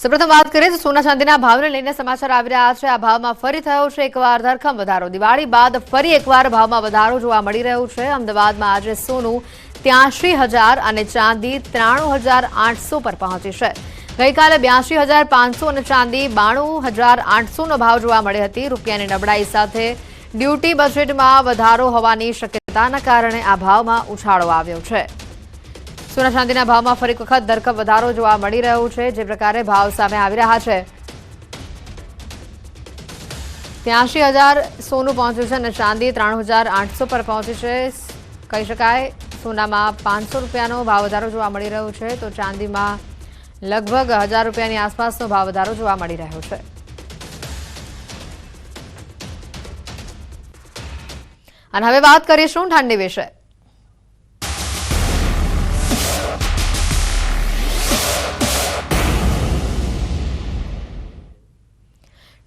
સૌપ્રથમ વાત કરીએ તો સોના ચાંદીના ભાવને લઈને સમાચાર આવી રહ્યા છે। આ ભાવમાં ફરી થયો છે એકવાર ધરખમ વધારો। દિવાળી બાદ ફરી એકવાર ભાવમાં વધારો જોવા મળી રહ્યો છે। અમદાવાદમાં આજે સોનું 83,000 અને ચાંદી 93,800 પર પહોંચી છે। ગઈકાલે 82,500 અને ચાંદી 92,800નો ભાવ જોવા મળી હતી। રૂપિયાની નબળાઈ સાથે ડ્યુટી બજેટમાં વધારો હોવાની શક્યતાના કારણે આ ભાવમાં ઉછાળો આવ્યો છે। સોના ચાંદીના ભાવમાં ફરી વખત ધરખમ વધારો જોવા મળી રહ્યો છે। જે પ્રકારે ભાવ સામે આવી રહ્યા છે 83,000 સોનું પહોંચ્યું છે અને ચાંદી 93,800 પર પહોંચી છે। કહી શકાય સોનામાં 500 રૂપિયાનો ભાવ વધારો જોવા મળી રહ્યો છે તો ચાંદીમાં લગભગ 1,000 રૂપિયાની આસપાસનો ભાવ વધારો જોવા મળી રહ્યો છે। અને હવે વાત કરીશું ઠંડી વિશે।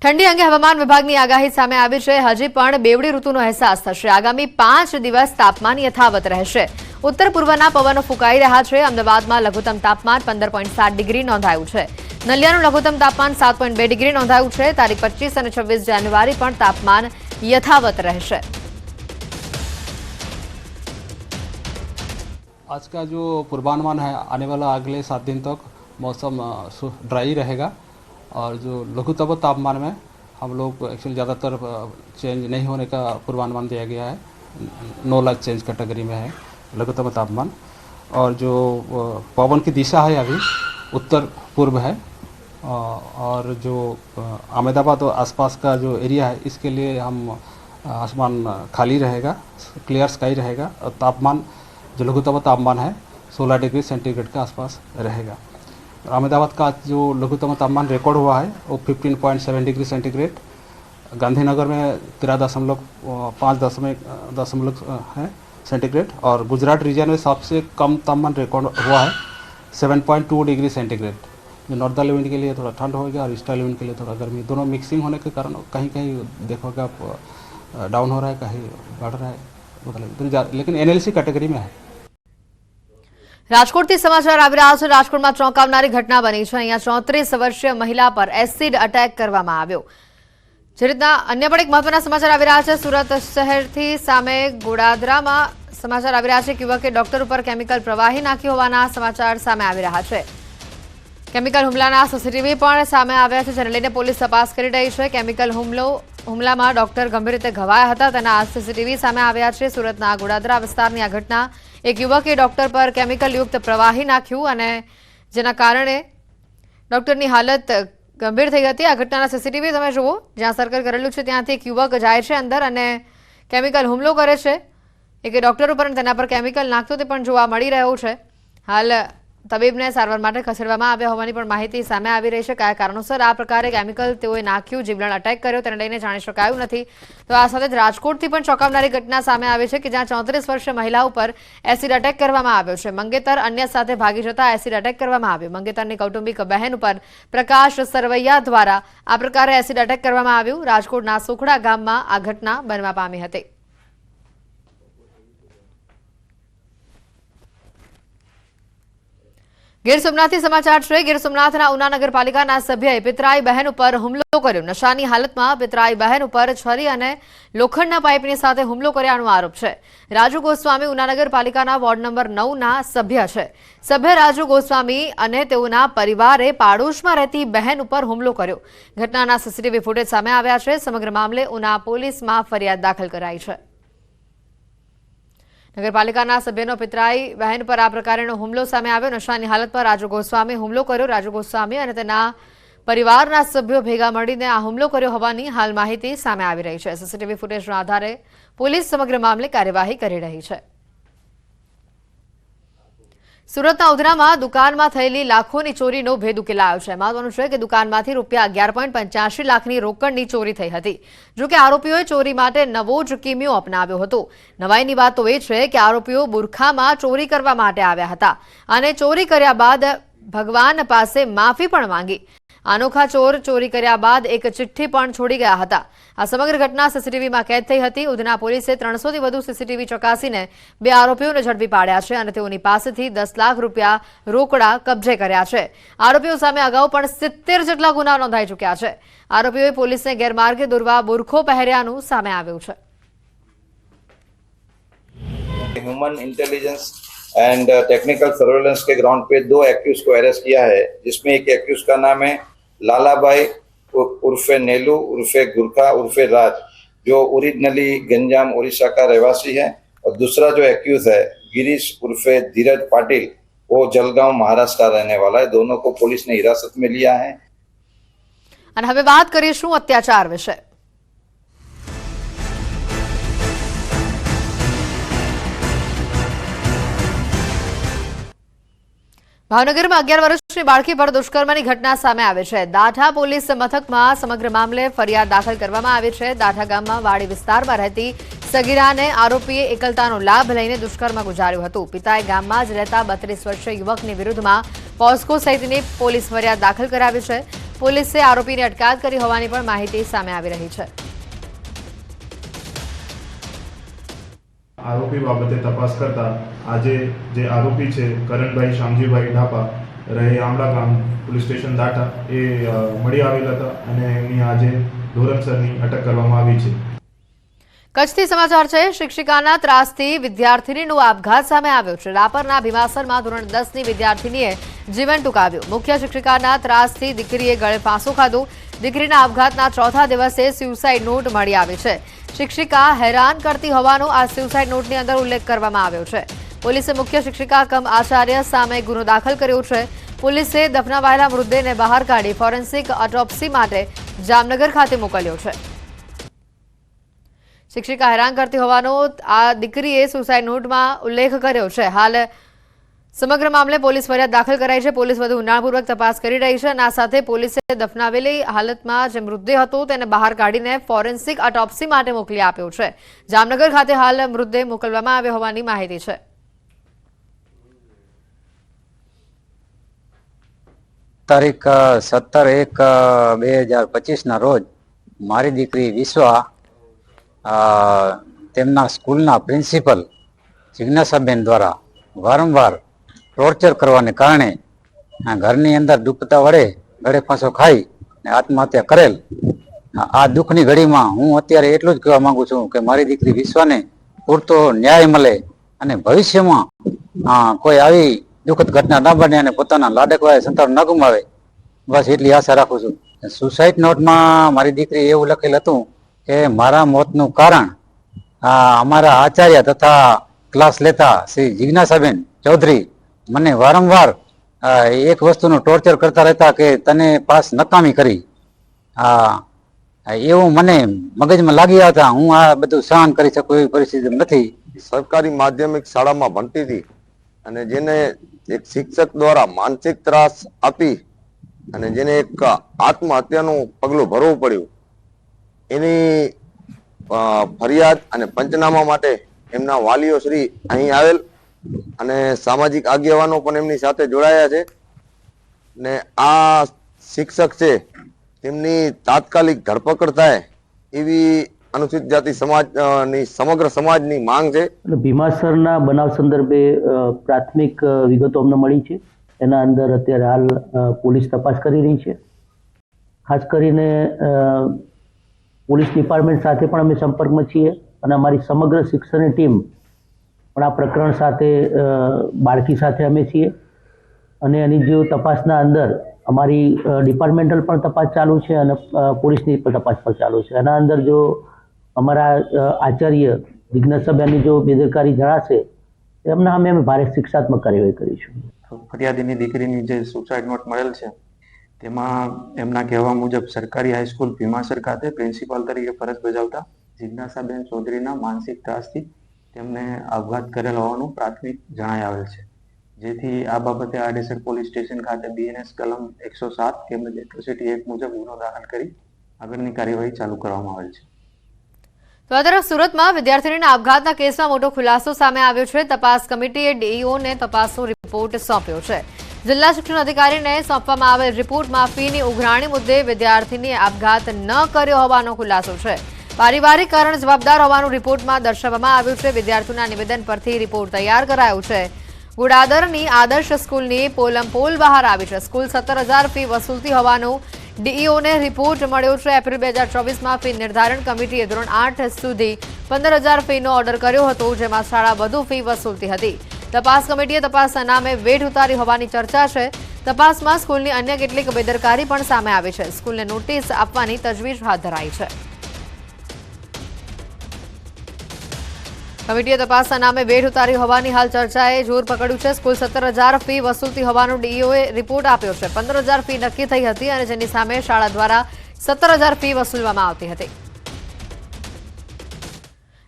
ઠંડી અંગે હવામાન વિભાગની આગાહી સામે આવી છે। હજી પણ બેવડી ઋતુનો અહેસાસ થશે। આગામી 5 દિવસ તાપમાન યથાવત રહેશે। ઉત્તર પૂર્વના પવનો ફૂંકાઈ રહ્યા છે। અમદાવાદમાં લઘુત્તમ તાપમાન 15.7 ડિગ્રી નોંધાયું છે। નલિયાનું લઘુત્તમ તાપમાન 7.2 ડિગ્રી નોંધાયું છે। તારીખ 25 અને 26 જાન્યુઆરી પણ તાપમાન યથાવત રહેશે। आज का जो पूर्वानुमान है आने वाला अगले 7 दिन तक मौसम ड्राई रहेगा और जो लघुत्तम तापमान में हम लोग एक्चुअली ज़्यादातर चेंज नहीं होने का पूर्वानुमान दिया गया है। 9 लाख चेंज कैटेगरी में है लघुत्तम तापमान। और जो पवन की दिशा है अभी उत्तर पूर्व है और जो अहमदाबाद और आसपास का जो एरिया है इसके लिए हम आसमान खाली रहेगा, क्लियर स्काई रहेगा और तापमान जो लघुत्तम तापमान है 16 डिग्री सेंटीग्रेड के आसपास रहेगा। अहमदाबाद का जो लघुत्तम तापमान रिकॉर्ड हुआ है वो 15.7 डिग्री सेंटीग्रेड, गांधीनगर में 13.5 है सेंटीग्रेड और गुजरात रीजन में सबसे कम तापमान रिकॉर्ड हुआ है 7.2 डिग्री सेंटीग्रेड। जो नॉर्दर्न विंड के लिए थोड़ा ठंड होगा और ईस्टर्न विंड के लिए थोड़ा गर्मी, दोनों मिक्सिंग होने के कारण कहीं कहीं देखोगे आप डाउन हो रहा है, कहीं बढ़ रहा है, लेकिन एनएलसी कैटेगरी में है। રાજકોટથી સમાચાર આવી રહ્યા છે। રાજકોટમાં ચોંકાવનારી ઘટના બની છે। અહીંયા 34 વર્ષીય મહિલા પર એસિડ અટેક કરવામાં આવ્યો। જે રીતના અન્ય પણ એક મહત્વના સમાચાર આવી રહ્યા છે। સુરત શહેરથી સામે ગોડાદરામાં સમાચાર આવી રહ્યા છે કે યુવકે ડોક્ટર ઉપર કેમિકલ પ્રવાહી નાખ્યો હોવાના સમાચાર સામે આવી રહ્યા છે। કેમિકલ હુમલાના સીસીટીવી પણ સામે આવ્યા છે જેને લઈને પોલીસ તપાસ કરી રહી છે। કેમિકલ હુમલામાં ડોક્ટર ગંભીર રીતે ઘવાયા હતા તેના સીસીટીવી સામે આવ્યા છે। સુરતના ગોડાદરા વિસ્તારની આ ઘટના એક યુવકે ડોક્ટર પર કેમિકલ યુક્ત પ્રવાહી નાખ્યું અને જેના કારણે ડોક્ટરની હાલત ગંભીર થઈ હતી। આ ઘટનાના સીસીટીવી તમે જુઓ, જ્યાં સર્કલ કરેલું છે ત્યાંથી એક યુવક જાય છે અંદર અને કેમિકલ હુમલો કરે છે। એક ડોક્ટર ઉપર તેના પર કેમિકલ નાખતો તે પણ જોવા મળી રહ્યો છે। હાલ તબીબને સારવાર માટે ખસેડવામાં આવ્યા હોવાની પણ માહિતી સામે આવી રહી છે। કયા કારણોસર આ પ્રકારે કેમિકલ તેઓએ નાખ્યું, જીવલેણ અટેક કર્યો તેને લઈને જાણી શકાયું નથી। તો આ સાથે જ રાજકોટથી પણ ચોંકાવનારી ઘટના સામે આવી છે કે જ્યાં 34 વર્ષીય મહિલા ઉપર એસિડ અટેક કરવામાં આવ્યો છે। મંગેતર અન્ય સાથે ભાગી જતા એસિડ અટેક કરવામાં આવ્યો। મંગેતરની કૌટુંબિક બહેન ઉપર પ્રકાશ સરવૈયા દ્વારા આ પ્રકારે એસિડ અટેક કરવામાં આવ્યું। રાજકોટના સુખડા ગામમાં આ ઘટના બનવા પામી હતી। ગીર સોમનાથથી સમાચાર છે। ગીર સોમનાથના ઉના નગરપાલિકાના સભ્યએ પિતરાઈ બહેન ઉપર હુમલો કર્યો। નશાની હાલતમાં પિતરાઈ બહેન ઉપર છરી અને લોખંડના પાઇપની સાથે હુમલો કર્યાનો આરોપ છે। રાજુ ગોસ્વામી ઉના નગરપાલિકાના વોર્ડ નંબર 9ના સભ્ય છે। સભ્ય રાજુ ગોસ્વામી અને તેઓના પરિવારે પાડોશમાં રહેતી બહેન ઉપર હુમલો કર્યો। ઘટનાના સીસીટીવી ફૂટેજ સામે આવ્યા છે। સમગ્ર મામલે ઉના પોલીસમાં ફરિયાદ દાખલ કરાઈ છે। નગરપાલિકાના સભ્યનો પિતરાઈ બહેન પર આ પ્રકારનો હુમલો સામે આવ્યો। નશાની હાલત પર રાજુ ગોસ્વામી હુમલો કર્યો। રાજુ ગોસ્વામી અને તેના પરિવારના સભ્યો ભેગા મળીને આ હુમલો કર્યો હોવાની હાલ માહિતી સામે આવી રહી છે। સીસીટીવી ફૂટેજના આધારે પોલીસ સમગ્ર મામલે કાર્યવાહી કરી રહી છે। સુરતના ઉધનામાં દુકાનમાં થયેલી લાખોની ચોરીનો ભેદ ઉકેલાયો છે। મહત્વનું છે કે દુકાનમાંથી રૂપિયા 11.85 લાખની રોકડની ચોરી થઈ હતી। જો કે આરોપીઓએ ચોરી માટે નવો જ કિમિયો અપનાવ્યો હતો। નવાઈની વાત તો એ છે કે આરોપીઓ બુરખામાં ચોરી કરવા માટે આવ્યા હતા અને ચોરી કર્યા બાદ ભગવાન પાસે માફી પણ માંગી। अनोखा चोर चोरी कर्या बाद एक चिट्ठी पण छोड़ी गया हता। आ समग्र घटना सीसीटीवीमां कैद थई हती। उधना पोलीसे 300 थी વધુ सीसीटीवी चकासीने 2 आरोपीओने झड़पी पाड्या छे अने तेओनी पासेथी 10 लाख रूपिया रोकड़ा कब्जे कर्या छे। आरोपीओ सामे अगाऊ पण 70 જેટલા ગુના નોંધાई चूक्या छे। आरोपीओए पोलीसने गैरमार्गे दોરવા બુરખો પહેર્યાનું સામે આવ્યું છે। Human intelligence and technical surveillance के ग्राउंड पे 2 एक्यूज को अरेस्ट किया है, जिसमें एक एक्यूज का नाम है लालाभाई उर्फे नेलू उर्फे गुरखा उर्फे राज, जो ओरिजिनली गंजाम उड़ीसा का रहवासी है, और दूसरा जो एक्यूज है गिरीश उर्फे धीरज पाटिल, वो जलगांव महाराष्ट्र का रहने वाला है। दोनों को पुलिस ने हिरासत में लिया है। અને હવે વાત કરીશું અત્યાચાર વિશે। ભાવનગરમાં 11 વર્ષની બાળકી પર દુષ્કર્મની ઘટના સામે આવી છે। દાઠા પોલીસ મથકમાં સમગ્ર મામલે ફરિયાદ દાખલ કરવામાં આવી છે। દાઠા ગામમાં વાડી વિસ્તારમાં રહેતી સગીરાને આરોપીએ એકલતાનો લાભ લઈને દુષ્કર્મ ગુજાર્યું હતું। પિતાએ ગામમાં જ રહેતા 32 વર્ષીય યુવકની વિરુદ્ધમાં પોસ્કો સહિતની પોલીસ ફરિયાદ દાખલ કરાવી છે। પોલીસે આરોપીની અટકાયત કરી હોવાની પણ માહિતી સામે આવી રહી છે। आरोपी बाबते तपास करता आजे जे आरोपी छे करणभाई शामजीभाई ढापा रहे आमला गाम पुलिस स्टेशन दाठा ए मળી આવેલા હતા અને એમની આજે ધોરણસરની અટક કરવામાં આવી છે। કચ્છથી સમાચાર છે। શિક્ષિકાના ત્રાસથી વિદ્યાર્થીનીનો આપઘાત સામે આવ્યો છે। રાપરના ભીમાસરમાં ધોરણ 10ની વિદ્યાર્થીનીએ જીવન ટૂંકાવ્યું। મુખ્ય શિક્ષિકાના ત્રાસથી દીકરીએ ગળે ફાંસો ખાધો। દીકરીના આપઘાતના ચોથા દિવસે સ્યુસાઇડ નોટ મળી આવી છે। શિક્ષિકા હેરાન કરતી હોવાનો આ સ્યુસાઇડ નોટની અંદર ઉલ્લેખ કરવામાં આવ્યો છે। પોલીસે મુખ્ય શિક્ષિકા કમ આચાર્ય સામે ગુનો દાખલ કર્યો છે। પોલીસે દફનાવાયેલા મૃતદેહને બહાર કાઢી ફોરેન્સિક ઓટોપ્સી માટે જામનગર ખાતે મોકલ્યો છે। શિક્ષિકા હેરાન કરતી હોવાનો આ દીકરીએ સુસાઇડ નોટમાં ઉલ્લેખ કર્યો છે। હાલ સમગ્ર મામલે પોલીસ ફરિયાદ દાખલ કરાઈ છે। પોલીસ વધુ ઊંડાણપૂર્વક તપાસ કરી રહી છે અને આ સાથે પોલીસે દફનાવેલી હાલતમાં જે મૃતદેહ હતો તેને બહાર કાઢીને ફોરેન્સિક ઓટોપ્સી માટે મોકલી આપ્યો છે। જામનગર ખાતે હાલ મૃતદેહ મોકલવામાં આવ્યો હોવાની માહિતી છે। તારીખ 17/1/2025 ના રોજ મારી દીકરી વિશ્વા તેમના સ્કૂલના પ્રિન્સિપલ જિજ્ઞાસાબેન દ્વારા વારંવાર ટોર્ચર કરવાને કારણે ઘરની અંદર દુપટ્ટા વડે ગળે ફાંસો ખાઈ ને આત્મહત્યા કરેલ। આ દુઃખની ઘડીમાં હું અત્યારે એટલું જ કહેવા માંગુ છું કે મારી દીકરી વિશ્વાને પૂરતો ન્યાય મળે અને ભવિષ્યમાં કોઈ આવી દુઃખદ ઘટના ન બને અને પોતાના લાડકવાય સંતાન ન ગુમાવે, બસ એટલી આશા રાખું છું। સુસાઇડ નોટમાં મારી દીકરી એવું લખેલ હતું કે મારા મોતનું કારણ અમારા આચાર્ય તથા ક્લાસ લેતા શ્રી જિજ્ઞાસાબેન ચૌધરી મને વારંવાર એક વસ્તુનું ટોર્ચર કરતા રહેતા કે તને પાસ નકામી કરી, એવું મને મગજમાં લાગી આવતા હું આ બધું સહન કરી શકું એવી પરિસ્થિતિ નથી। સરકારી માધ્યમિક શાળામાં ભણતી હતી અને જેને એક શિક્ષક દ્વારા માનસિક ત્રાસ આપી અને જેને એક આત્મહત્યાનું પગલું ભરવું પડ્યું, એની ફરિયાદ અને પંચનામા માટે એમના વાલીઓ શ્રી અહીં આવેલ અને સામાજિક આગેવાનો પણ એમની સાથે જોડાયા છે ને આ શિક્ષક છે તેમની તાત્કાલિક ધરપકડ થાય એવી અનુસૂચિત જાતિ સમાજની સમગ્ર સમાજની માંગ છે। ભીમાસરના બનાવ સંદર્ભે પ્રાથમિક વિગતો અમને મળી છે। એના અંદર અત્યારે હાલ પોલીસ તપાસ કરી રહી છે। ખાસ કરીને પોલીસ ડિપાર્ટમેન્ટ સાથે પણ અમે સંપર્કમાં છીએ અને અમારી સમગ્ર શિક્ષણની ટીમ પણ આ પ્રકરણ સાથે બાળકી સાથે અમે છીએ અને એની જે તપાસના અંદર અમારી ડિપાર્ટમેન્ટલ પણ તપાસ ચાલુ છે અને પોલીસની પણ તપાસ પણ ચાલુ છે। એના અંદર જો અમારા આચાર્ય જિજ્ઞાસાબેનની જો બેદરકારી જણાશે એમના સામે અમે ભારે શિક્ષાત્મક કાર્યવાહી કરીશું। ફરિયાદીની દીકરીની જે સુસાઇડ નોટ મળેલ છે તેમાં એમના કહેવા મુજબ સરકારી હાઈસ્કૂલ ભીમાસર ખાતે પ્રિન્સિપાલ તરીકે ફરજ બજાવતા જિજ્ઞાસાબેન ચૌધરીના માનસિક ત્રાસથી તેમને આપઘાત કરેલ હોવાનું પ્રાથમિક જણાઈ આવેલ છે। જેથી આ બાબતે આડેસર પોલીસ સ્ટેશન ખાતે BNS કલમ 107 તેમજ એટ્રોસિટી એક્ટ મુજબ ગુનો દાખલ કરી આગળની કાર્યવાહી ચાલુ કરવામાં આવેલ છે। તો આ તરફ સુરતમાં વિદ્યાર્થીનીના આપઘાતના કેસમાં મોટો ખુલાસો સામે આવ્યો છે। તપાસ કમિટીએ DEOને તપાસનો રિપોર્ટ સોંપ્યો છે। જિલ્લા શિક્ષણ અધિકારીને સોંપવામાં આવેલ રિપોર્ટમાં ફીની ઉઘરાણી મુદ્દે વિદ્યાર્થીની આપઘાત ન કર્યો હોવાનો ખુલાસો છે. પારિવારિક કારણ જવાબદાર હોવાનું રિપોર્ટમાં દર્શાવવામાં આવ્યું છે. વિદ્યાર્થીઓના નિવેદન પરથી રિપોર્ટ તૈયાર કરાયો છે. ગુડાદરની આદર્શ સ્કૂલની પોલમપોલ બહાર આવી છે. સ્કૂલ 17,000 ફી વસૂલતી હોવાનું ડીઈઓને રિપોર્ટ મળ્યો છે. એપ્રિલ 2024માં ફી નિર્ધારણ કમિટીએ ધોરણ 8 સુધી 15,000 ફીનો ઓર્ડર કર્યો હતો, જેમાં શાળા વધુ ફી વસૂલતી હતી. તપાસ કમિટીએ તપાસના નામે વેઠ ઉતારી હોવાની ચર્ચા છે. તપાસમાં સ્કૂલની અન્ય કેટલીક બેદરકારી પણ સામે આવી છે. સ્કૂલને નોટિસ આપવાની તજવીજ હાથ ધરાઈ છે. કમિટીએ તપાસના નામે વેઠ ઉતારી હોવાની હાલ ચર્ચાએ જોર પકડ્યું છે. સ્કૂલ 17,000 ફી વસૂલતી હોવાનું ડીઈઓએ રિપોર્ટ આપ્યો છે. 15,000 ફી નક્કી થઈ હતી અને જેની સામે શાળા દ્વારા 17,000 ફી વસૂલવામાં આવતી હતી.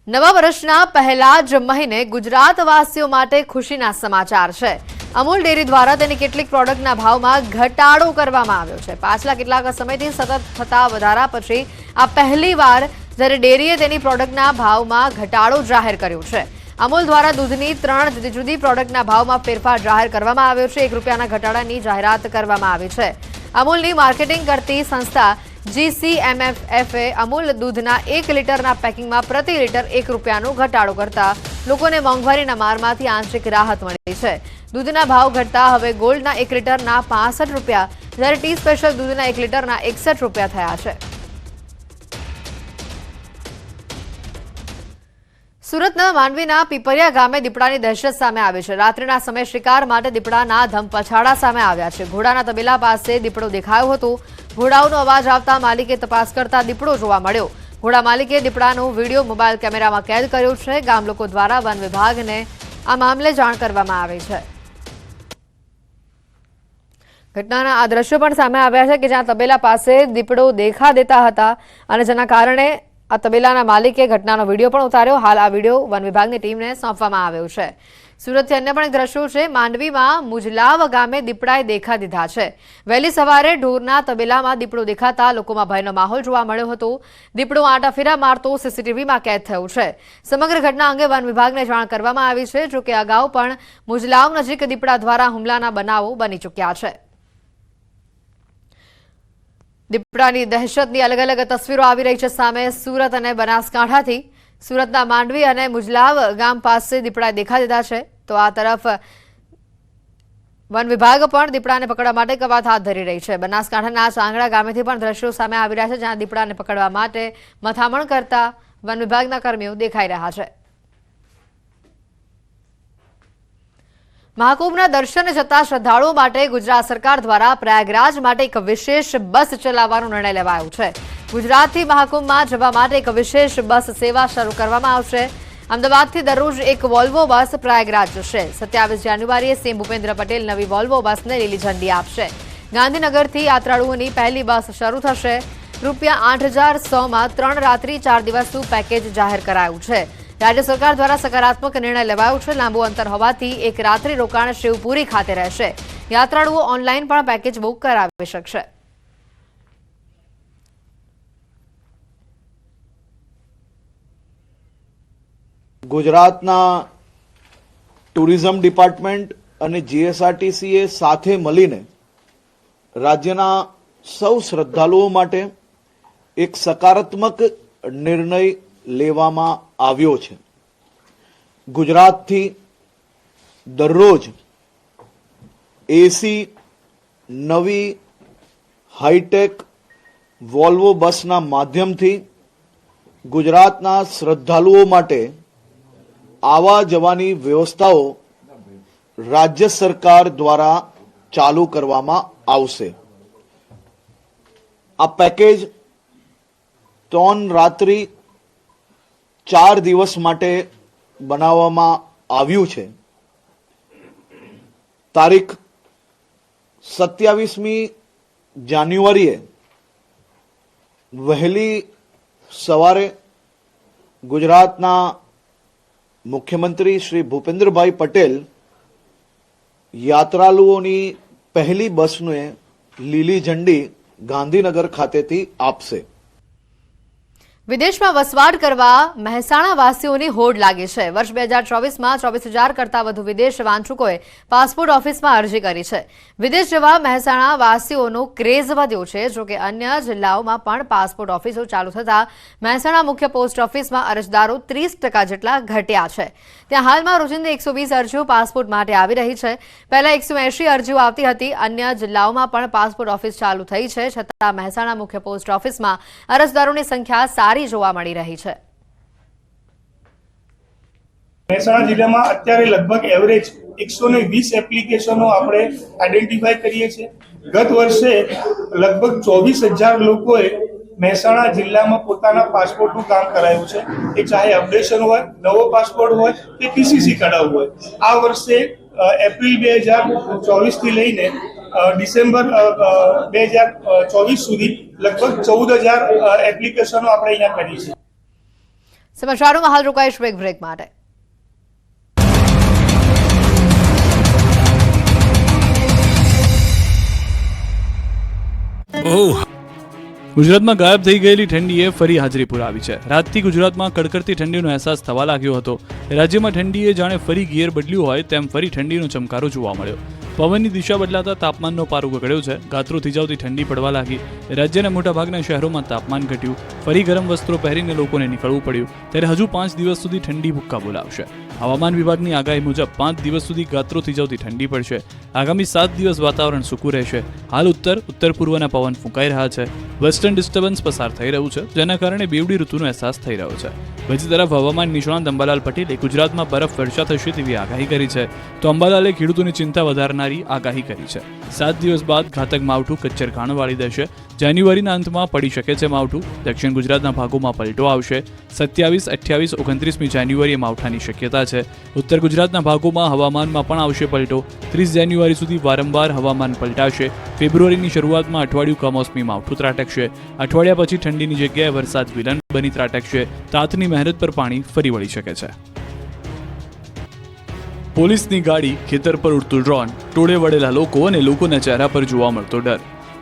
નવા વર્ષના પહેલા જ મહિને ગુજરાતવાસીઓ માટે ખુશીના સમાચાર છે. અમૂલ ડેરી દ્વારા તેની કેટલીક પ્રોડક્ટના ભાવમાં ઘટાડો કરવામાં આવ્યો છે. પાછલા કેટલાક સમયથી સતત થતા વધારા પછી આ પહેલીવાર જ્યારે ડેરીએ તેની પ્રોડક્ટના ભાવમાં ઘટાડો જાહેર કર્યો છે. અમૂલ દ્વારા દૂધની 3 જુદી જુદી પ્રોડક્ટના ભાવમાં ફેરફાર જાહેર કરવામાં આવ્યો છે. ₹1 ઘટાડાની જાહેરાત કરવામાં આવી છે. અમૂલની માર્કેટિંગ કરતી સંસ્થા GCMFએ અમૂલ દૂધના 1 લીટરના પેકિંગમાં પ્રતિ લીટર ₹1નો ઘટાડો કરતા લોકોને મોંઘવારીના મારમાંથી આંશિક રાહત મળી છે. દૂધના ભાવ ઘટતા હવે ગોલ્ડના 1 લીટરના ₹65 જ્યારે ટી સ્પેશિયલ દૂધના 1 લીટરના ₹61 થયા છે. સુરતના માંડવીના પીપરિયા ગામે દીપડાની દહેશત સામે આવી છે. રાત્રિના સમયે શિકાર માટે દીપડાના ધમપછાડા સામે આવ્યા છે. ઘોડાના તબેલા પાસે દીપડો દેખાયો હતો. ઘોડાઓનો અવાજ આવતા માલિકે તપાસ કરતા દીપડો જોવા મળ્યો. ઘોડા માલિકે દીપડાનો વિડીયો મોબાઈલ કેમેરામાં કેદ કર્યો છે. ગામ લોકો દ્વારા વન વિભાગને આ મામલે જાણ કરવામાં આવી છે. ઘટનાના આ દ્રશ્યો પણ સામે આવ્યા છે કે જ્યાં તબેલા પાસે દીપડો દેખા દેતા હતા અને જેના કારણે આ તબેલાના માલિકે ઘટનાનો વિડીયો પણ ઉતાર્યો. હાલ આ વિડીયો વન વિભાગની ટીમને સોંપવામાં આવ્યો છે. સુરતથી અન્ય પણ એક દ્રશ્યો છે. માંડવીમાં મુજલાવ ગામે દીપડાએ દેખા દીધા છે. વહેલી સવારે ઢોરના તબેલામાં દીપડો દેખાતા લોકોમાં ભયનો માહોલ જોવા મળ્યો હતો. દીપડો આંટાફેરા મારતો સીસીટીવીમાં કેદ થયો છે. સમગ્ર ઘટના અંગે વન વિભાગને જાણ કરવામાં આવી છે. જોકે અગાઉ પણ મુજલાવ નજીક દીપડા દ્વારા હુમલાના બનાવો બની ચૂક્યા છે. દીપડાની દહેશતની અલગ અલગ તસવીરો આવી રહી છે સામે. સુરત અને બનાસકાંઠાથી સુરતના માંડવી અને મુજલાવ ગામ પાસે દીપડાએ દેખા દીધા છે. તો આ તરફ વન વિભાગ પણ દીપડાને પકડવા માટે કવાયત હાથ ધરી રહી છે. બનાસકાંઠાના ચાંગડા ગામેથી પણ દ્રશ્યો સામે આવી રહ્યા છે જ્યાં દીપડાને પકડવા માટે મથામણ કરતા વન વિભાગના કર્મીઓ દેખાઈ રહ્યા છે. મહાકુંભના દર્શને જતા શ્રદ્ધાળુઓ માટે ગુજરાત સરકાર દ્વારા પ્રયાગરાજ માટે એક વિશેષ બસ ચલાવવાનો નિર્ણય લેવાયો છે. ગુજરાતથી મહાકુંભમાં જવા માટે એક વિશેષ બસ સેવા શરૂ કરવામાં આવશે. અમદાવાદથી દરરોજ એક વોલ્વો બસ પ્રયાગરાજ જશે. 27 જાન્યુઆરીએ સીએમ ભૂપેન્દ્ર પટેલ નવી વોલ્વો બસને લીલી ઝંડી આપશે. ગાંધીનગરથી યાત્રાળુઓની પહેલી બસ શરૂ થશે. ₹8,100માં 3 રાત્રિ 4 દિવસનું પેકેજ જાહેર કરાયું છે. રાજ્ય સરકાર દ્વારા સકારાત્મક નિર્ણય લેવાયો છે. લાંબુ અંતર હોવાથી એક રાત્રિ રોકાણ શિવપુરી ખાતે રહેશે. યાત્રાળુઓ ઓનલાઈન પણ પેકેજ બુક કરાવી શકશે. ગુજરાતના ટુરિઝમ ડિપાર્ટમેન્ટ અને જીએસઆરટીસીએ સાથે મળીને રાજ્યના સૌ શ્રદ્ધાળુઓ માટે એક સકારાત્મક નિર્ણય લેવામાં આવ્યો છે. ગુજરાતથી દરરોજ એસી નવી હાઈટેક વોલ્વો બસના માધ્યમથી ગુજરાતના શ્રદ્ધાળુઓ માટે આવા જવાની વ્યવસ્થાઓ રાજ્ય સરકાર દ્વારા ચાલુ કરવામાં આવશે. આ પેકેજ 3 રાત્રિ 4 દિવસ માટે બનાવવામાં આવ્યું છે. તારીખ 27મી જાન્યુઆરીએ વહેલી સવારે ગુજરાતના મુખ્યમંત્રી શ્રી ભૂપેન્દ્રભાઈ પટેલ યાત્રાળુઓની પહેલી બસને લીલી ઝંડી ગાંધીનગર ખાતેથી આપશે. વિદેશમાં વસવાટ કરવા મહેસાણા વાસીઓની હોડ લાગી છે. વર્ષ 2024માં 24,000 કરતાં વધુ વિદેશ વાંચુકોએ પાસપોર્ટ ઓફિસમાં અરજી કરી છે. વિદેશ જવા મહેસાણા વાસીઓનો ક્રેઝ વધ્યો છે. જોકે અન્ય જિલ્લાઓમાં પણ પાસપોર્ટ ઓફિસો ચાલુ થતા મહેસાણા મુખ્ય પોસ્ટ ઓફિસમાં અરજદારો 30% જેટલા ઘટ્યા છે. ત્યાં હાલમાં રોજિંદા 120 અરજીઓ પાસપોર્ટ માટે આવી રહી છે. પહેલા 180 અરજીઓ આવતી હતી. અન્ય જિલ્લાઓમાં પણ પાસપોર્ટ ઓફિસ ચાલુ થઈ છે. છતાં મહેસાણા મુખ્ય પોસ્ટ ઓફિસમાં અરજદારોની સંખ્યા સારી જોવા મળી રહી છે. મહેસાણા જિલ્લામાં અત્યારે લગભગ એવરેજ 120 એપ્લિકેશનો આપણે આઈડેન્ટિફાઈ કરીએ છીએ. ગત વર્ષે લગભગ 24,000 લોકોએ મહેસાણા જિલ્લામાં પોતાના પાસપોર્ટનું કામ કરાયું છે. એ ચાહે અપડેશન હોય, નવો પાસપોર્ટ હોય કે પીસીસી કઢાવવું હોય. આ વર્ષે એપ્રિલ 2024 થી લઈને ડિસેમ્બર 2024 સુધી લગભગ 14,000 એપ્લિકેશનો આપણે અહીંયા કરી છે. સમાચારોમાં હાલ રોકાઈશું એક બ્રેક માટે. ગુજરાતમાં ગાયબ થઈ ગયેલી ઠંડીએ ફરી હાજરી પુરાવી છે. રાતથી ગુજરાતમાં કડકડતી ઠંડીનો અહેસાસ થવા લાગ્યો હતો. રાજ્યમાં ઠંડીએ જાણે ફરી ગિયર બદલ્યું હોય તેમ ફરી ઠંડીનો ચમકારો જોવા મળ્યો. પવનની દિશા બદલાતા તાપમાનનો પારો ગગડ્યો છે. ગાત્રો થીજાવતી ઠંડી પડવા લાગી. રાજ્યના મોટાભાગના શહેરોમાં તાપમાન ઘટ્યું. ફરી ગરમ વસ્ત્રો પહેરીને લોકોને નીકળવું પડ્યું. ત્યારે હજુ 5 દિવસ સુધી ઠંડી ભૂક્કા બોલાવશે. હવામાન વિભાગની આગાહી મુજબ 5 દિવસ સુધી ગાત્રો થીજાવતી ઠંડી પડશે. આગામી 7 દિવસ વાતાવરણ સૂકું રહેશે. હાલ ઉત્તર પૂર્વના પવન ફૂંકાઈ રહ્યા છે. વેસ્ટર્ન ડિસ્ટર્બન્સ પસાર થઈ રહ્યું છે, જેના કારણે બેવડી ઋતુનો અહેસાસ થઈ રહ્યો છે. બીજી તરફ હવામાન નિષ્ણાત અંબાલાલ પટેલે ગુજરાતમાં બરફ વર્ષા થશે તેવી આગાહી કરી છે. તો અંબાલાલે ખેડૂતોની ચિંતા વધારનારી આગાહી કરી છે. 7 દિવસ બાદ ઘાતક માવઠું કચ્છર ખાણો વાળી દેશે. જાન્યુઆરીના અંતમાં પડી શકે છે માવઠું. દક્ષિણ ગુજરાતના ભાગોમાં પલટો આવશે. 27, 28, 29મી જાન્યુઆરીએ માવઠાની શક્યતા છે. ઉત્તર ગુજરાતના ભાગોમાં હવામાનમાં પણ આવશે પલટો. 30 જાન્યુઆરી સુધી વારંવાર હવામાન પલટાશે. ફેબ્રુઆરીની શરૂઆતમાં અઠવાડિયું કમોસમી માવઠું ત્રાટકશે. અઠવાડિયા પછી ઠંડીની જગ્યાએ વરસાદ વિલન બની ત્રાટકશે. તાતની મહેનત પર પાણી ફરી વળી શકે છે. પોલીસની ગાડી, ખેતર પર ઉડતું ડ્રોન, ટોળે વળેલા લોકો અને લોકોના ચહેરા પર જોવા મળતો ડર.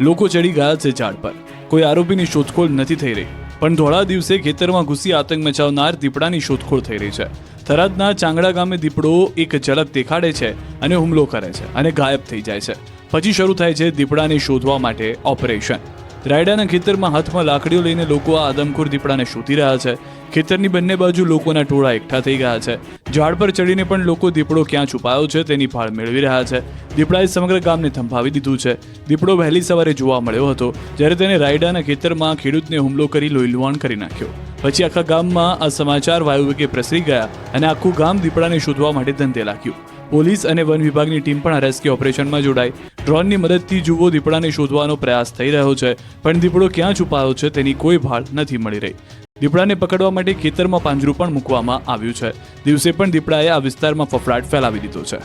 લોકો ચડી ગયા છે ઝાડ પર. કોઈ આરોપીની શોધખોળ નથી થઈ રહી, પણ ધોળા દિવસે ખેતરમાં ઘૂસી આતંક મચાવનાર દીપડાની શોધખોળ થઈ રહી છે. થરાદના ચાંગડા ગામે દીપડો એક ઝલક દેખાડે છે અને હુમલો કરે છે અને ગાયબ થઈ જાય છે. પછી શરૂ થાય છે દીપડાને શોધવા માટે ઓપરેશન. રાયડાના ખેતરમાં હાથમાં લાકડીઓ લઈને લોકો આ આદમખોર દીપડાને શોધી રહ્યા છે. ખેતરની બંને બાજુ લોકોના ટોળા એકઠા થઈ ગયા છે. ઝાડ પર ચડીને પણ લોકો દીપડો ક્યાં છુપાયો છે તેની ભાળ મેળવી રહ્યા છે. દીપડાએ સમગ્ર ગામને થંભાવી દીધું છે. દીપડો વહેલી સવારે જોવા મળ્યો હતો, જ્યારે તેને રાયડાના ખેતરમાં ખેડૂતને હુમલો કરી લોહીલુહાણ કરી નાખ્યો. પછી આખા ગામમાં આ સમાચાર વાયુવેગે પ્રસરી ગયા અને આખું ગામ દીપડાને શોધવા માટે ધંધે લાગ્યું. પોલીસ અને વન વિભાગની ટીમ પણ આ રેસ્ક્યુ ઓપરેશનમાં જોડાઈ. ડ્રોનની મદદથી જુઓ દીપડાને શોધવાનો પ્રયાસ થઈ રહ્યો છે, પણ દીપડો ક્યાં છુપાયો છે તેની કોઈ ભાળ નથી મળી રહી. દીપડાને પકડવા માટે ખેતરમાં પાંજરું પણ મૂકવામાં આવ્યું છે. દિવસે પણ દીપડાએ આ વિસ્તારમાં ફફડાટ ફેલાવી દીધો છે.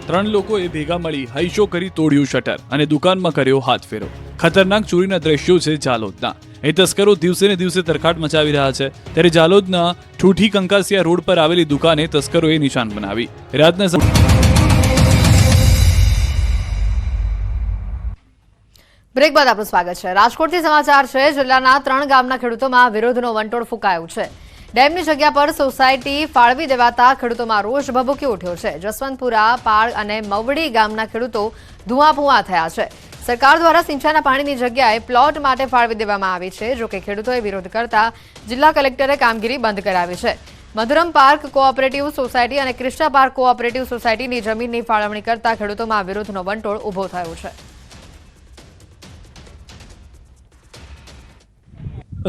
3 લોકોએ ભેગા મળી હૈશો કરી તોડ્યું શટર અને દુકાનમાં કર્યો હાથ ફેરો. ખતરનાક ચોરીના દ્રશ્યો છે જાલોદના. એ તસ્કરો દિવસે ને દિવસે તરખાટ મચાવી રહ્યા છે. ત્યારે જાલોદના ઠૂઠી કંકાસિયા રોડ પર આવેલી દુકાને તસ્કરોએ નિશાન બનાવી. રાતના બ્રેક બાદ આપનું સ્વાગત છે. રાજકોટથી સમાચાર છે. જિલ્લાના 3 ગામના ખેડૂતોમાં વિરોધનો વંટોળ ફૂંકાયો છે. ડેમની જગ્યા પર સોસાયટી ફાળવી દેવાતા ખેડૂતોમાં રોષ ભભૂકી ઉઠ્યો છે. જસવંતપુરા, પાળ અને મવડી ગામના ખેડૂતો ધુઆપુઆ થયા છે. સરકાર દ્વારા સિંચાઈના પાણીની જગ્યાએ પ્લોટ માટે ફાળવી દેવામાં આવી છે. જોકે ખેડૂતોએ વિરોધ કરતા જિલ્લા કલેક્ટરે કામગીરી બંધ કરાવી છે. મધુરમ પાર્ક કોઓપરેટિવ સોસાયટી અને ક્રિષ્ના પાર્ક કોઓપરેટિવ સોસાયટીની જમીનની ફાળવણી કરતા ખેડૂતોમાં વિરોધનો વંટોળ ઉભો થયો છે.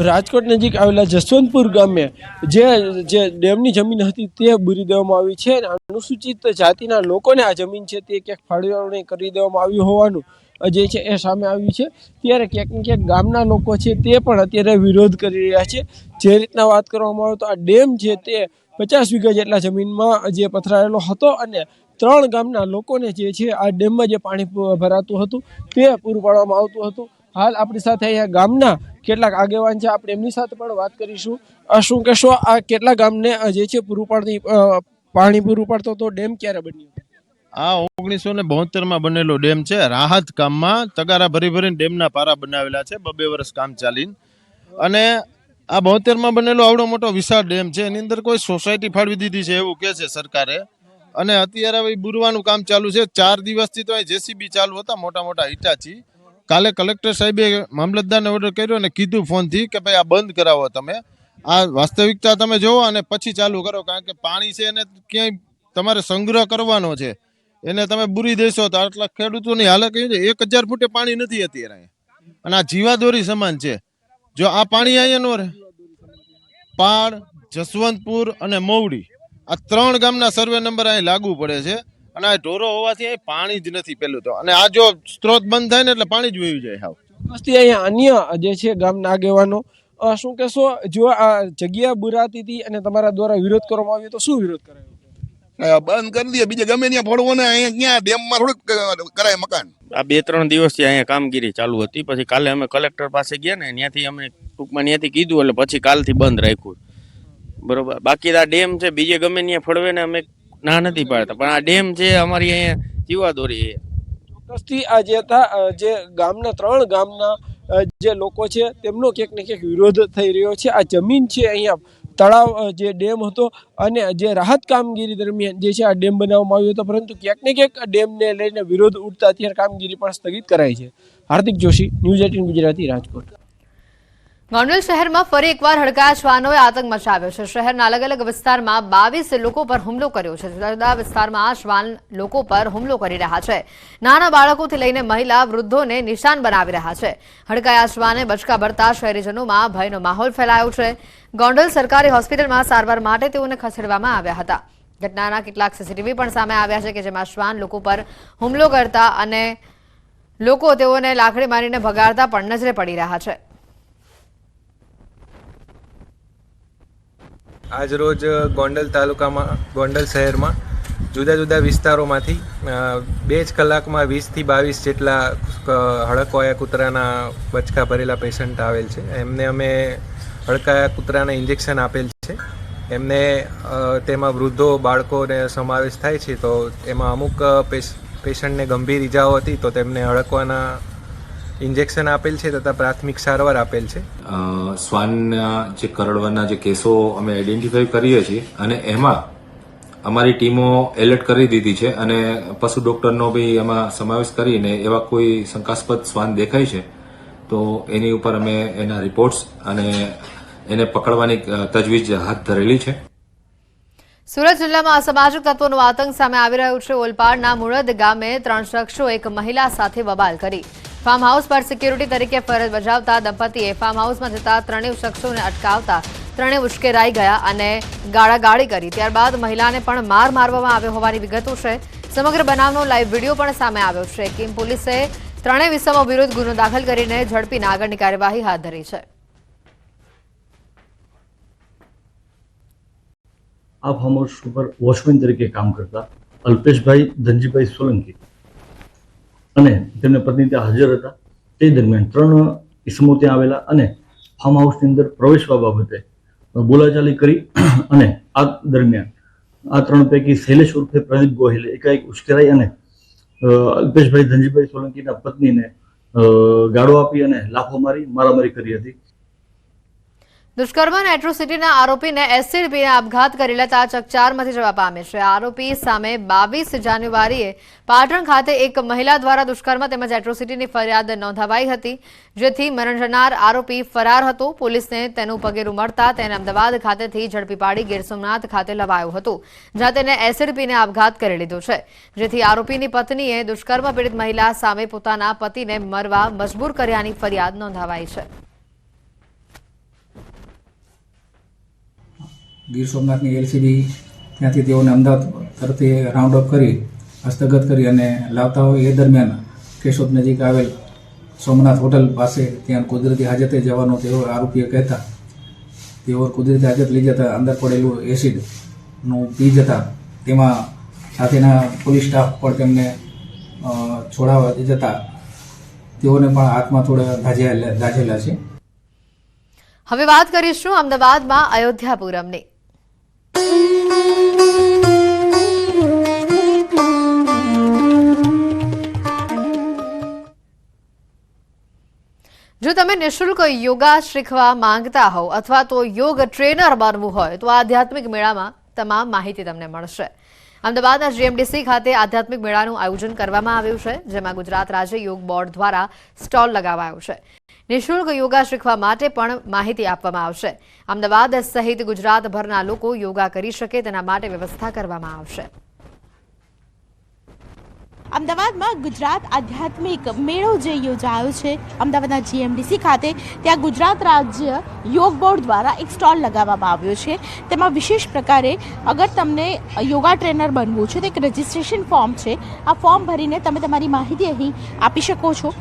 રાજકોટ નજીક આવેલા જસવંતપુર ગામે જે ડેમની જમીન હતી તે બુરી દેવામાં આવી છે. અનુસૂચિત જાતિના લોકોને આ જમીન છે તે ક્યાંક ફાળવણી કરી દેવામાં આવ્યું હોવાનું જે છે એ સામે આવ્યું છે. ત્યારે ક્યાંક ને ક્યાંક ગામના લોકો છે તે પણ અત્યારે વિરોધ કરી રહ્યા છે. જે રીતના વાત કરવામાં આવે તો આ ડેમ છે તે 50 વીઘા જેટલા જમીનમાં જે પથરાયેલો હતો અને 3 ગામના લોકોને જે છે આ ડેમમાં જે પાણી ભરાતું હતું તે પૂરું પાડવામાં આવતું હતું. હાલ આપણી સાથે અહીંયા ગામના કેટલાક આગેવાન છે, આપણે એમની સાથે પણ વાત કરીશું. શું કહેશો, આ કેટલા ગામને જે છે પાણી પૂરું પાડતો તો ડેમ ક્યારે બન્યો? આ 1972માં બનેલો ડેમ છે. રાહત કામમાં તગારા ભરી ભરીને ડેમના પારા બનાવેલા છે. 2 વર્ષ કામ ચાલીને અને આ 72માં બનેલો આવડો મોટો વિશાળ ડેમ છે, એની અંદર કોઈ સોસાયટી ફાળવી દીધી છે એવું કહે છે સરકારે. અને અત્યારે હવે બુરવાનું કામ ચાલુ છે. 4 દિવસથી તો અહીં જેસીબી ચાલુ હતા, મોટા મોટા હિટાચી. કાલે કલેક્ટર સાહેબે મામલતદારને ઓર્ડર કર્યો અને કીધું ફોનથી કે ભાઈ આ બંધ કરાવો, તમે આ વાસ્તવિકતા તમે જોવો અને પછી ચાલુ કરો, કારણ કે પાણી છે એને ક્યાંય તમારે સંગ્રહ કરવાનો છે, એને તમે બુરી દેશો તો આટલા ખેડૂતોની હાલત કેવી છે. 1000 ફૂટે પાણી નથી અત્યારે, અને આ જીવાદોરી સમાન છે. જો આ પાણી અહીંયા નો રહે, પાળ, જસવંતપુર અને મવડી આ 3 ગામના સર્વે નંબર અહીં લાગુ પડે છે. અને આ ઢોરો હોવાથી અહીં પાણી જ નથી પેલું તો, અને આ જો સ્ત્રોત બંધ થાય ને એટલે પાણી જ વહી જાય. હાવ ચોક્કસથી અહીંયા અન્ય જે છે ગામના આગેવાનો શું કહેશો, જો આ જગ્યા બુરાતી હતી અને તમારા દ્વારા વિરોધ કરવામાં આવ્યો તો શું વિરોધ કરાયો? બંધ કરી દે, બીજે ગમે ત્યાં ફોડવો ને, અહીંયા ક્યાં ડેમમાં થોડુંક કરાય મકાન. આ 2-3 દિવસથી અહીંયા કામગીરી ચાલુ હતી. પછી કાલે અમે કલેક્ટર પાસે ગયા ને, ત્યાંથી અમે ટૂંકમાં ત્યાંથી કીધું એટલે પછી કાલથી બંધ રાખ્યું. બરોબર. બાકી આ ડેમ છે, બીજે ગમે ત્યાં ફળવે ને અમે ના નથી પાડતા, પણ આ ડેમ છે અમારી અહીંયા જીવાદોરી છે. ચોક્કસથી આ જે હતા જે ગામના 3 ગામના જે લોકો છે તેમનો ક્યાંક ને ક્યાંક વિરોધ થઈ રહ્યો છે. આ જમીન છે અહીંયા તળાવ જે ડેમ હતો અને જે રાહત કામગીરી દરમિયાન જે છે આ ડેમ બનાવવામાં આવ્યો હતો, પરંતુ ક્યાંક ને ક્યાંક ડેમને લઈને વિરોધ ઉઠતા અત્યારે કામગીરી પણ સ્થગિત કરાઈ છે. હાર્દિક જોશી, ન્યૂઝ 18 ગુજરાતી, રાજકોટ. ગોંડલ શહેરમાં ફરી એકવાર હડકાયા શ્વાનોએ આતંક મચાવ્યો છે. શહેરના અલગ અલગ વિસ્તારમાં 22 લોકો પર હુમલો કર્યો છે. જુદા જુદા વિસ્તારમાં આ શ્વાન લોકો પર હુમલો કરી રહ્યા છે. નાના બાળકોથી લઈને મહિલા, વૃદ્ધોને નિશાન બનાવી રહ્યા છે. હડકાયા શ્વાને બચકા ભરતા શહેરીજનોમાં ભયનો માહોલ ફેલાયો છે. ગોંડલ સરકારી હોસ્પિટલમાં સારવાર માટે તેઓને ખસેડવામાં આવ્યા હતા. ઘટનાના કેટલાક સીસીટીવી પણ સામે આવ્યા છે કે જેમાં શ્વાન લોકો પર હુમલો કરતા અને લોકો તેઓને લાકડી મારીને ભગાડતા પણ નજરે પડી રહ્યા છે. આજ રોજ ગોંડલ તાલુકામાં, ગોંડલ શહેરમાં જુદા જુદા વિસ્તારોમાંથી 2 જ કલાકમાં 20 થી 22 જેટલા હડકવાયા કૂતરાના બચકા ભરેલા પેશન્ટ આવેલ છે. એમને અમે હડકાયા કૂતરાના ઇન્જેક્શન આપેલ છે. એમને તેમાં વૃદ્ધો, બાળકોને સમાવેશ થાય છે. તો એમાં અમુક પેશન્ટને ગંભીર ઈજાઓ હતી તો તેમને હડકવાના ઇન્જેક્શન આપેલ છે તથા પ્રાથમિક સારવાર આપેલ છે. શ્વાનના જે કરડવાના જે કેસો અમે આઈડેન્ટિફાઈ કરીએ છીએ અને એમાં અમારી ટીમો એલર્ટ કરી દીધી છે અને પશુ ડોક્ટરનો બી એમાં સમાવેશ કરીને એવા કોઈ શંકાસ્પદ શ્વાન દેખાય છે તો એની ઉપર અમે એના રિપોર્ટ્સ અને એને પકડવાની તજવીજ હાથ ધરેલી છે. સુરત જિલ્લામાં અસામાજિક તત્વોનો આતંક સામે આવી રહ્યો છે. ઓલપાડના મુળદ ગામે 3 શખ્સો એક મહિલા સાથે બબાલ કરી. ફાર્મ હાઉસ પર સિક્યુરિટી તરીકે ફરજ બજાવતા દંપતીએ ફાર્મ હાઉસમાં જતા 3 શખ્સોને અટકાવતા 3 ઉશ્કેરાઈ ગયા અને ગાળાગાળી કરી. ત્યારબાદ મહિલાને પણ માર મારવામાં આવ્યો હોવાની વિગતો છે. સમગ્ર બનાવનો લાઈવ વિડીયો પણ સામે આવ્યો છે. કિમ પોલીસે 3 ઇસમો વિરુદ્ધ ગુનો દાખલ કરીને ઝડપીને આગળની કાર્યવાહી હાથ ધરી છે. આ ફાર્મ હાઉસ ઉપર વોચમેન તરીકે કામ કરતા અલ્પેશભાઈ ધનજીભાઈ સોલંકી અને તેમની પત્ની ત્યાં હાજર હતા. તે દરમિયાન 3 ઇસમો ત્યાં આવેલા અને ફાર્મ હાઉસની અંદર પ્રવેશવા બાબતે બોલાચાલી કરી અને આ દરમિયાન આ 3 પૈકી શૈલેષ ઉર્ફે પ્રદીપ ગોહિલે એકાએક ઉશ્કેરાઈ અને અલ્પેશભાઈ ધનજીભાઈ સોલંકીના પત્નીને ગાળો આપી અને લાફો મારી મારામારી કરી હતી. દુષ્કર્મ અને એટ્રોસિટીના આરોપીને એસિડ પીને આપઘાત કરી લેતા ચકચારમાંથી જવા પામે છે. આરોપી સામે 22 જાન્યુઆરીએ પાટણ ખાતે એક મહિલા દ્વારા દુષ્કર્મ તેમજ એટ્રોસિટીની ફરિયાદ નોંધાવાઈ હતી, જેથી મરણ જનાર આરોપી ફરાર હતો. પોલીસને તેનું પગેરું મળતા તેને અમદાવાદ ખાતેથી ઝડપી પાડી ગીર સોમનાથ ખાતે લવાયું હતું, જ્યાં તેને એસિડ પીને આપઘાત કરી લીધો છે. જેથી આરોપીની પત્નીએ દુષ્કર્મ પીડિત મહિલા સામે પોતાના પતિને મરવા મજબૂર કર્યાની ફરિયાદ નોંધાવાઈ છે. ગીર સોમનાથની એલસીબી ત્યાંથી તેઓને અમદાવાદ તરફથી રાઉન્ડ અપ કરી હસ્તગત કરી અને લાવતા હોય એ દરમિયાન કેશોદ નજીક આવેલ સોમનાથ હોટલ પાસે ત્યાં કુદરતી હાજતે જવાનો તેઓ આરોપીએ કહેતા તેઓ કુદરતી હાજત લઈ જતા અંદર પડેલું એસિડનું પી જતા તેમાં સાથેના પોલીસ સ્ટાફ પણ તેમને છોડાવવા જતા તેઓને પણ હાથમાં થોડા દાઝેલા છે. હવે વાત કરીશું અમદાવાદમાં અયોધ્યાપુરમની. જો તમે નિઃશુલ્ક યોગા શીખવા માંગતા હો અથવા તો યોગ ટ્રેનર બનવું હોય તો આધ્યાત્મિક મેળામાં તમામ માહિતી તમને મળશે. અમદાવાદના જીએમડીસી ખાતે આધ્યાત્મિક મેળાનું આયોજન કરવામાં આવ્યું છે, જેમાં ગુજરાત રાજ્ય યોગ બોર્ડ દ્વારા સ્ટોલ લગાવાયો છે. નિઃશુલ્ક યોગા શીખવા માટે પણ માહિતી આપવામાં આવશે. અમદાવાદ સહિત ગુજરાતભરના લોકો યોગા કરી શકે તેના માટે વ્યવસ્થા કરવામાં આવશે. અમદાવાદમાં ગુજરાત આધ્યાત્મિક મેળો જે યોજાયો છે અમદાવાદના જીએમડીસી ખાતે, ત્યાં ગુજરાત રાજ્ય યોગ બોર્ડ દ્વારા એક સ્ટોલ લગાવવામાં આવ્યો છે. તેમાં વિશેષ પ્રકારે અગર તમને યોગા ટ્રેનર બનવું છે તો એક રજિસ્ટ્રેશન ફોર્મ છે. આ ફોર્મ ભરીને તમે તમારી માહિતી અહીં આપી શકો છો.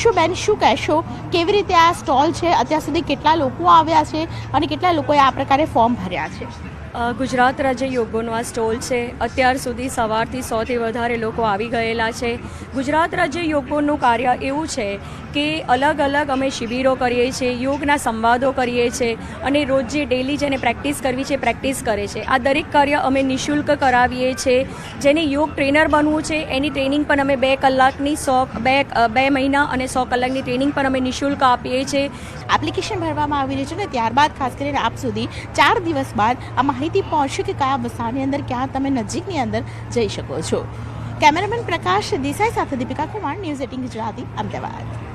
શું બેન, શું કહેશો, કેવી રીતે આ સ્ટોલ છે, અત્યાર સુધી કેટલા લોકો આવ્યા છે અને કેટલા લોકોએ આ પ્રકારે ફોર્મ ભર્યા છે? ગુજરાત રાજ્ય યોગ બોર્ડનો આ સ્ટોલ છે. અત્યાર સુધી સવારથી 100થી વધારે લોકો આવી ગયેલા છે. ગુજરાત રાજ્ય યોગ બોર્ડનું કાર્ય એવું છે કે અલગ અલગ અમે શિબિરો કરીએ છીએ, યોગના સંવાદો કરીએ છીએ અને રોજ જે ડેલી જેને પ્રેક્ટિસ કરવી છે પ્રેક્ટિસ કરે છે. આ દરેક કાર્ય અમે નિઃશુલ્ક કરાવીએ છીએ. જેને યોગ ટ્રેનર બનવું છે એની ટ્રેનિંગ પણ અમે 2 કલાકની 2 મહિના અને 100 કલાકની ટ્રેનિંગ પણ અમે નિઃશુલ્ક આપીએ છીએ. એપ્લિકેશન ભરવામાં આવી રહી છે ને ત્યારબાદ ખાસ કરીને આપ સુધી 4 દિવસ બાદ આ માહિતી પહોંચશે કે કયા વિસ્તારની અંદર ક્યાં તમે નજીકની અંદર જઈ શકો છો. કેમેરામેન પ્રકાશ દેસાઈ સાથે દીપિકા કુમાર, ન્યૂઝ 18 ગુજરાતી, અમદાવાદ.